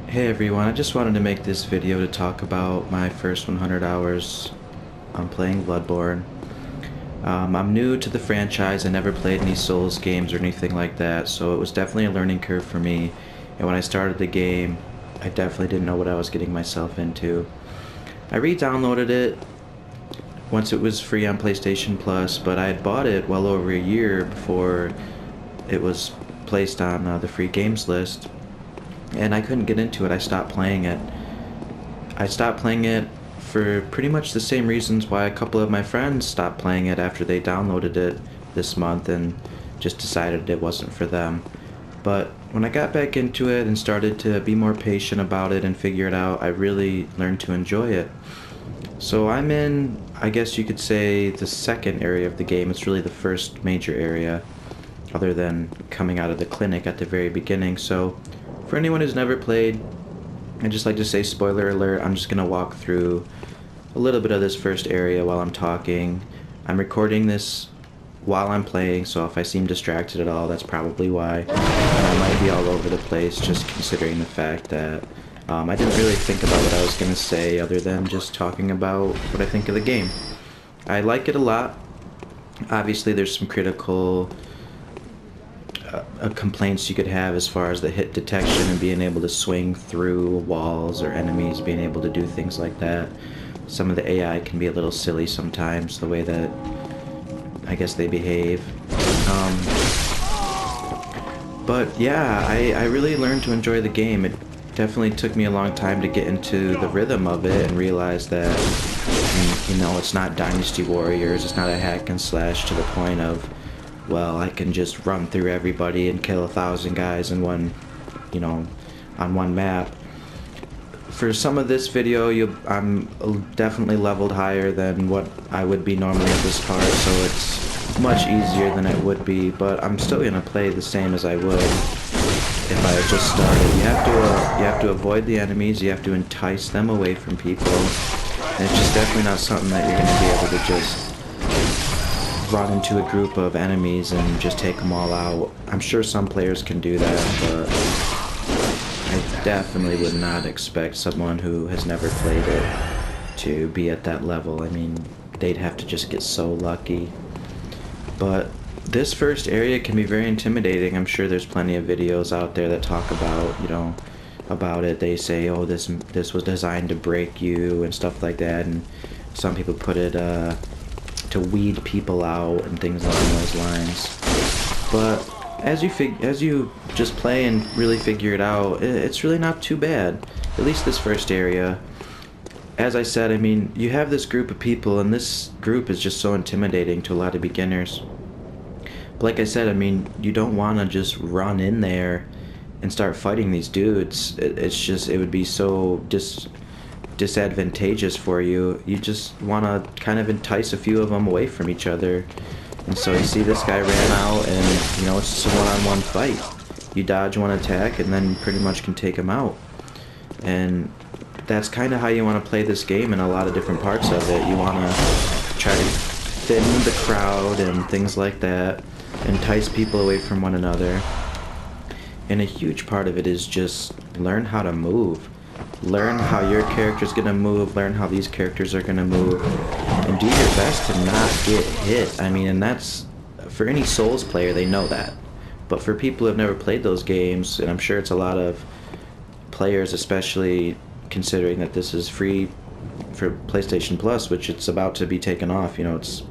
Hey everyone, I just wanted to make this video to talk about my first 100 hours on playing Bloodborne. I'm new to the franchise. I never played any Souls games or anything like that, so it was definitely a learning curve for me. And when I started the game, I definitely didn't know what I was getting myself into. I re-downloaded it once it was free on PlayStation Plus, but I had bought it well over a year before it was placed on the free games list. And I couldn't get into it. I stopped playing it. I stopped playing it for pretty much the same reasons why a couple of my friends stopped playing it after they downloaded it this month and just decided it wasn't for them. But when I got back into it and started to be more patient about it and figure it out, I really learned to enjoy it. So I'm in, I guess you could say, the second area of the game. It's really the first major area, other than coming out of the clinic at the very beginning. So for anyone who's never played, I'd just like to say, spoiler alert, I'm just going to walk through a little bit of this first area while I'm talking. I'm recording this while I'm playing, so if I seem distracted at all, that's probably why. And I might be all over the place, just considering the fact that I didn't really think about what I was going to say other than just talking about what I think of the game. I like it a lot. Obviously, there's some critical complaints you could have as far as the hit detection and being able to swing through walls or enemies, being able to do things like that. Some of the AI can be a little silly sometimes, the way that I guess they behave. But yeah, I really learned to enjoy the game. It definitely took me a long time to get into the rhythm of it and realize that, you know, it's not Dynasty Warriors, it's not a hack and slash to the point of, well, I can just run through everybody and kill 1,000 guys in one, you know, on one map. For some of this video, I'm definitely leveled higher than what I would be normally at this part, so it's much easier than it would be, but I'm still gonna play the same as I would if I had just started. You have to avoid the enemies, you have to entice them away from people, and it's just definitely not something that you're gonna be able to just run into a group of enemies and just take them all out. I'm sure some players can do that, but I definitely would not expect someone who has never played it to be at that level. I mean, they'd have to just get so lucky. But this first area can be very intimidating. I'm sure there's plenty of videos out there that talk about, you know, about it. They say, oh, this was designed to break you and stuff like that, and some people put it to weed people out and things along those lines. But as you just play and really figure it out, it's really not too bad. At least this first area. As I said, I mean, you have this group of people, and this group is just so intimidating to a lot of beginners. But like I said, I mean, you don't want to just run in there and start fighting these dudes. It's just, it would be so disadvantageous for you. You just want to kind of entice a few of them away from each other. And so you see this guy ran out, and you know, it's just a one-on-one fight. You dodge one attack and then pretty much can take him out. And that's kind of how you want to play this game in a lot of different parts of it. You want to try to thin the crowd and things like that, entice people away from one another. And a huge part of it is just learn how to move. Learn how your character's gonna move, learn how these characters are gonna move, and do your best to not get hit. I mean, and that's, for any Souls player, they know that. But for people who have never played those games, and I'm sure it's a lot of players, especially considering that this is free for PlayStation Plus, which it's about to be taken off, you know, it's,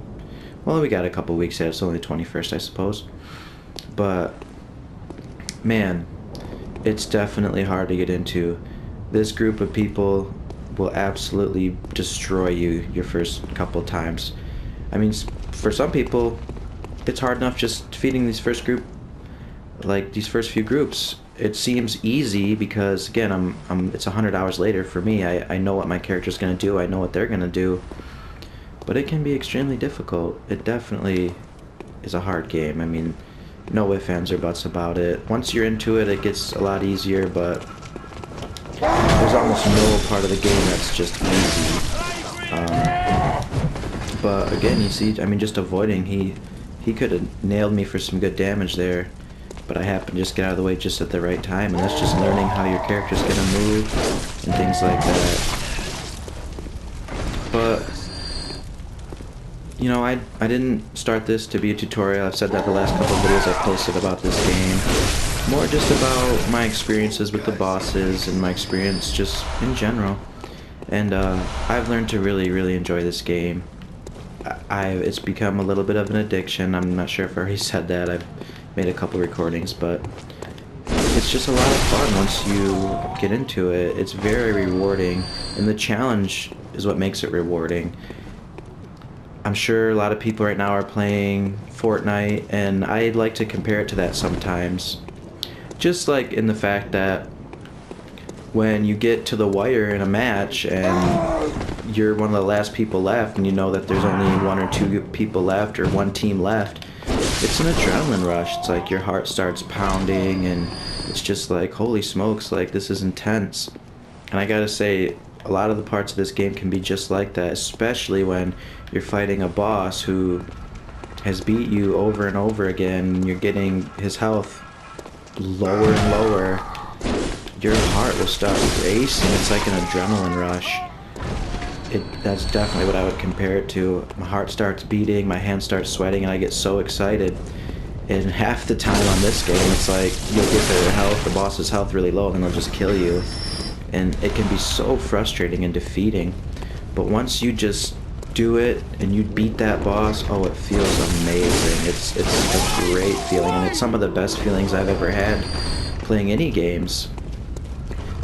well, we got a couple weeks yet, it's only the 21st, I suppose. But, man, it's definitely hard to get into. This group of people will absolutely destroy you your first couple times. I mean, for some people, it's hard enough just defeating these first few groups. It seems easy because, again, it's 100 hours later for me. I know what my character's gonna do. I know what they're gonna do. But it can be extremely difficult. It definitely is a hard game. I mean, no ifs, ands, or buts about it. Once you're into it, it gets a lot easier, but there's almost no part of the game that's just easy. But again, you see, I mean, just avoiding, he could have nailed me for some good damage there. but I happen to just get out of the way just at the right time, and that's just learning how your character's gonna move and things like that. But you know, I didn't start this to be a tutorial. I've said that the last couple of videos I've posted about this game. More just about my experiences with the bosses and my experience just in general. And I've learned to really enjoy this game. It's become a little bit of an addiction. I'm not sure if I already said that. I've made a couple recordings, but it's just a lot of fun once you get into it. It's very rewarding, and the challenge is what makes it rewarding. I'm sure a lot of people right now are playing Fortnite, and I'd like to compare it to that sometimes. Just like in the fact that when you get to the wire in a match and you're one of the last people left, and you know that there's only 1 or 2 people left or 1 team left, it's an adrenaline rush. It's like your heart starts pounding, and it's just like, holy smokes, like this is intense. And I gotta say, a lot of the parts of this game can be just like that, especially when you're fighting a boss who has beat you over and over again, and you're getting his health lower and lower. Your heart will start racing. It's like an adrenaline rush. That's definitely what I would compare it to. My heart starts beating, my hands start sweating, and I get so excited. And half the time on this game, it's like you'll get their health, the boss's health really low, and then they'll just kill you. And it can be so frustrating and defeating. But once you just do it and you beat that boss, oh, it feels amazing. It's a great feeling, and it's some of the best feelings I've ever had playing any games.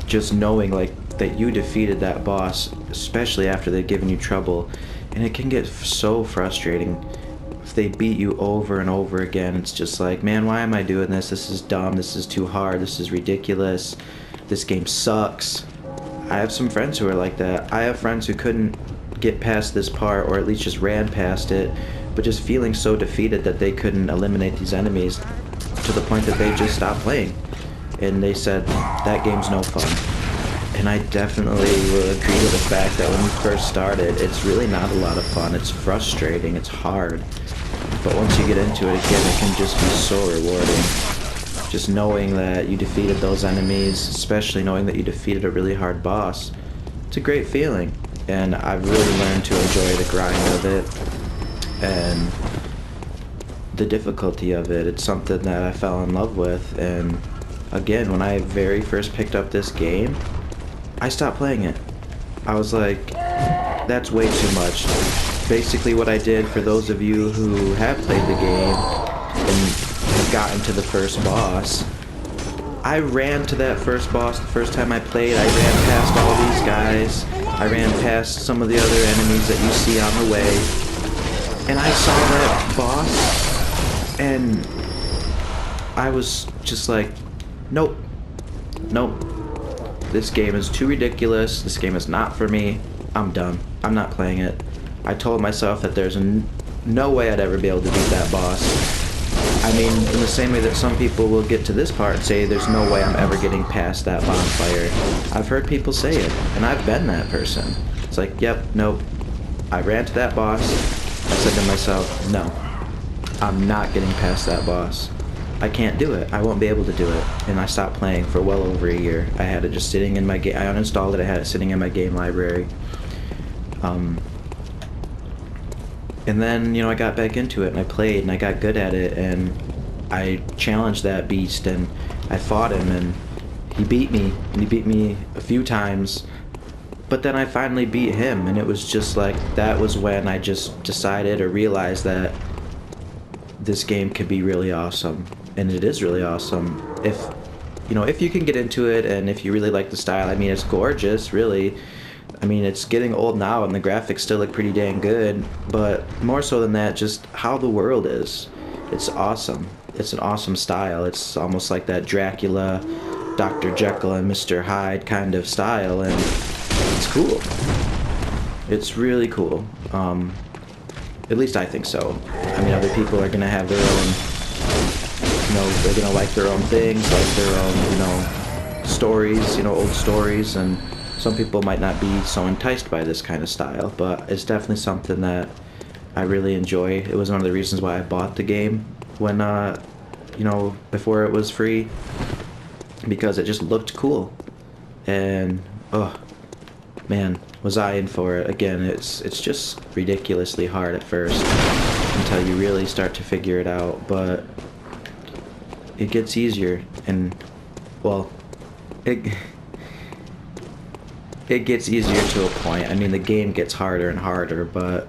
Just knowing like that you defeated that boss, especially after they've given you trouble. And it can get so frustrating if they beat you over and over again. It's just like, man, why am I doing this? This is dumb, this is too hard, this is ridiculous, this game sucks. I have some friends who are like that. I have friends who couldn't get past this part, or at least just ran past it, but just feeling so defeated that they couldn't eliminate these enemies, to the point that they just stopped playing. And they said, that game's no fun. And I definitely will agree with the fact that when you first started, it's really not a lot of fun. It's frustrating, it's hard. But once you get into it again, it can just be so rewarding. Just knowing that you defeated those enemies, especially knowing that you defeated a really hard boss, it's a great feeling. And I've really learned to enjoy the grind of it and the difficulty of it. It's something that I fell in love with. And again, when I very first picked up this game, I stopped playing it. I was like, that's way too much. Basically what I did, for those of you who have played the game and have gotten to the first boss, I ran to that first boss the first time I played. I ran past all these guys. I ran past some of the other enemies that you see on the way. And I saw that boss, and I was just like, nope. This game is too ridiculous. This game is not for me. I'm done. I'm not playing it. I told myself that there's no way I'd ever be able to beat that boss. I mean, in the same way that some people will get to this part and say, there's no way I'm ever getting past that bonfire. I've heard people say it, and I've been that person. It's like, yep, nope. I ran to that boss. I said to myself, no, I'm not getting past that boss. I can't do it. I won't be able to do it. And I stopped playing for well over a year. I had it just sitting in my game. I uninstalled it. I had it sitting in my game library. And then, you know, I got back into it, and I played, and I got good at it, and I challenged that beast, and I fought him, and he beat me, and he beat me a few times. But then I finally beat him, and it was just like, that was when I just decided or realized that this game could be really awesome. And it is really awesome. If you can get into it, and if you really like the style. I mean, it's gorgeous, really. I mean, it's getting old now, and the graphics still look pretty dang good. But more so than that, just how the world is. It's awesome. It's an awesome style. It's almost like that Dracula, Dr. Jekyll and Mr. Hyde kind of style, and it's cool. It's really cool. At least I think so. I mean, other people are gonna have their own, they're gonna like their own things, like their own, stories, old stories, and some people might not be so enticed by this kind of style, but it's definitely something that I really enjoy. It was one of the reasons why I bought the game when, you know, before it was free, because it just looked cool. And oh man, was I in for it. Again, it's just ridiculously hard at first until you really start to figure it out, but it gets easier. And well, it gets easier to a point. I mean, the game gets harder and harder, but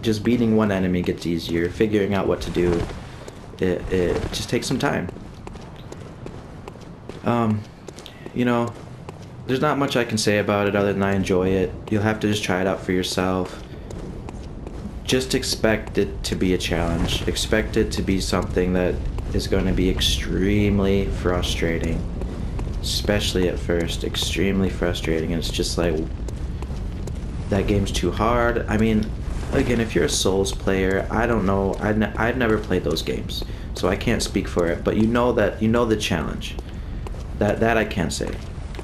just beating one enemy gets easier. Figuring out what to do, it just takes some time. You know, there's not much I can say about it other than I enjoy it. You'll have to just try it out for yourself. Just expect it to be a challenge. Expect it to be something that is going to be extremely frustrating. Especially at first. Extremely frustrating. And it's just like, that game's too hard. I mean, again, if you're a Souls player, I don't know. I've never played those games, so I can't speak for it. But you know the challenge. That I can say.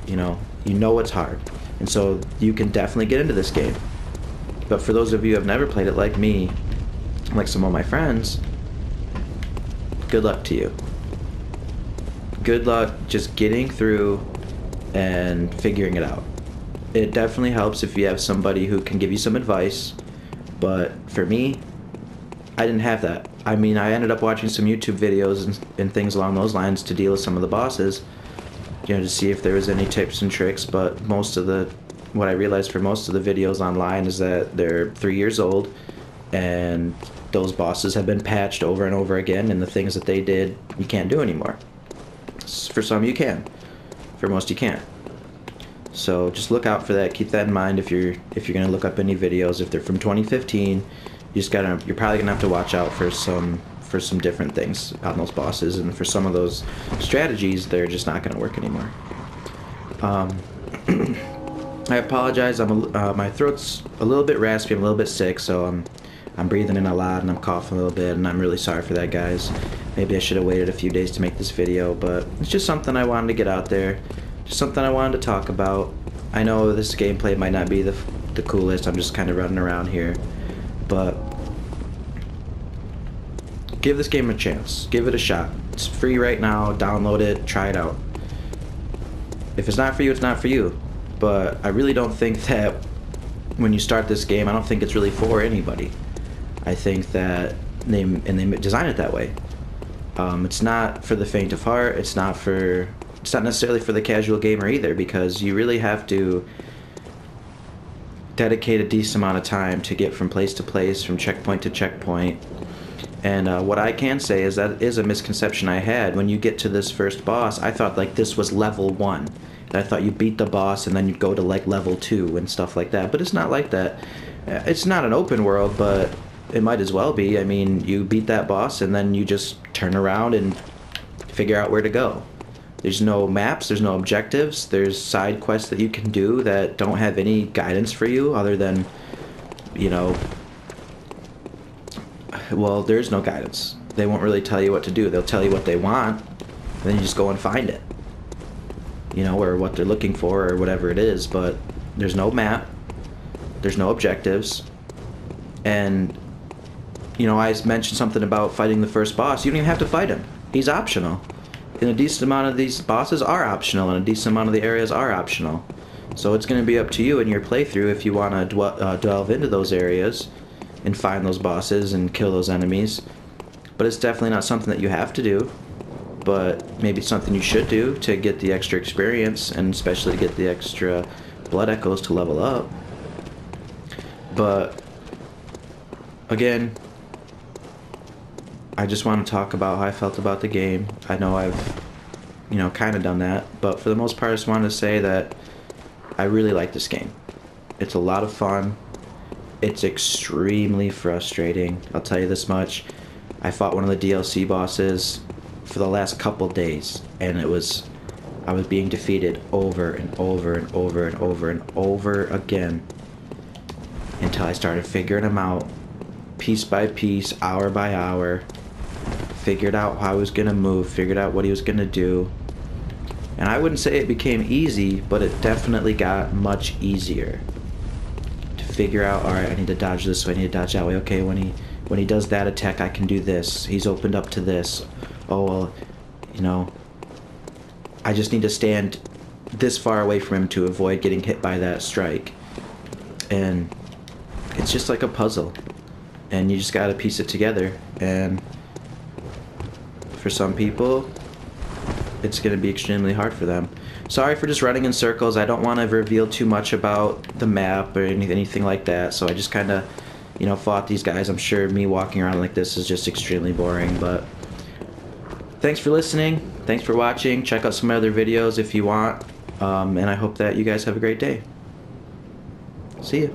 You know it's hard, and so you can definitely get into this game. But for those of you who have never played it, like me, like some of my friends, good luck to you. Good luck just getting through and figuring it out. It definitely helps if you have somebody who can give you some advice, but for me, I didn't have that. I mean, I ended up watching some YouTube videos and things along those lines to deal with some of the bosses, to see if there was any tips and tricks, but what I realized for most of the videos online is that they're 3 years old, and those bosses have been patched over and over again, and the things that they did, you can't do anymore. For some you can. For most you can't. So just look out for that. Keep that in mind if you're gonna look up any videos. If they're from 2015, you're probably gonna have to watch out for some different things on those bosses, and for some of those strategies, they're just not gonna work anymore. I apologize. My throat's a little bit raspy. I'm a little bit sick, so I'm breathing in a lot and I'm coughing a little bit, and I'm really sorry for that, guys. Maybe I should have waited a few days to make this video, but it's just something I wanted to get out there. Just something I wanted to talk about. I know this gameplay might not be the coolest. I'm just kind of running around here, but give this game a chance. Give it a shot. It's free right now. Download it. Try it out. If it's not for you, it's not for you. But I really don't think that when you start this game, I don't think it's really for anybody. I think that they design it that way. It's not for the faint of heart. It's not necessarily for the casual gamer either, because you really have to dedicate a decent amount of time to get from place to place, from checkpoint to checkpoint. And what I can say is that is a misconception I had. When you get to this first boss, I thought like this was level 1. And I thought you beat the boss and then you'd go to like level 2 and stuff like that. But it's not like that. It's not an open world, but it might as well be. I mean, you beat that boss and then you just turn around and figure out where to go. There's no maps, there's no objectives, there's side quests that you can do that don't have any guidance for you other than, well, there's no guidance. They won't really tell you what to do. They'll tell you what they want, and then you just go and find it. Or what they're looking for or whatever it is, but there's no map, there's no objectives, and, I mentioned something about fighting the first boss. You don't even have to fight him. He's optional. And a decent amount of these bosses are optional, and a decent amount of the areas are optional. So it's going to be up to you in your playthrough if you want to delve into those areas and find those bosses and kill those enemies. But it's definitely not something that you have to do, but maybe it's something you should do to get the extra experience, and especially to get the extra blood echoes to level up. But again, I just want to talk about how I felt about the game. I know I've, kind of done that, but for the most part, I just wanted to say that I really like this game. It's a lot of fun. It's extremely frustrating. I'll tell you this much. I fought one of the DLC bosses for the last couple days, and I was being defeated over and over and over and over and over again until I started figuring him out piece by piece, hour by hour. Figured out how I was going to move, figured out what he was going to do. And I wouldn't say it became easy, but it definitely got much easier to figure out, alright, I need to dodge this way, I need to dodge that way. Okay, when he does that attack, I can do this. He's opened up to this. oh, well, you know, I just need to stand this far away from him to avoid getting hit by that strike. And it's just like a puzzle. And you just gotta piece it together. And for some people, it's gonna be extremely hard for them. Sorry for just running in circles. I don't want to reveal too much about the map or anything like that. So I just kind of, you know, fought these guys. I'm sure me walking around like this is just extremely boring, but thanks for listening. Thanks for watching. Check out some other videos if you want. And I hope that you guys have a great day. See ya.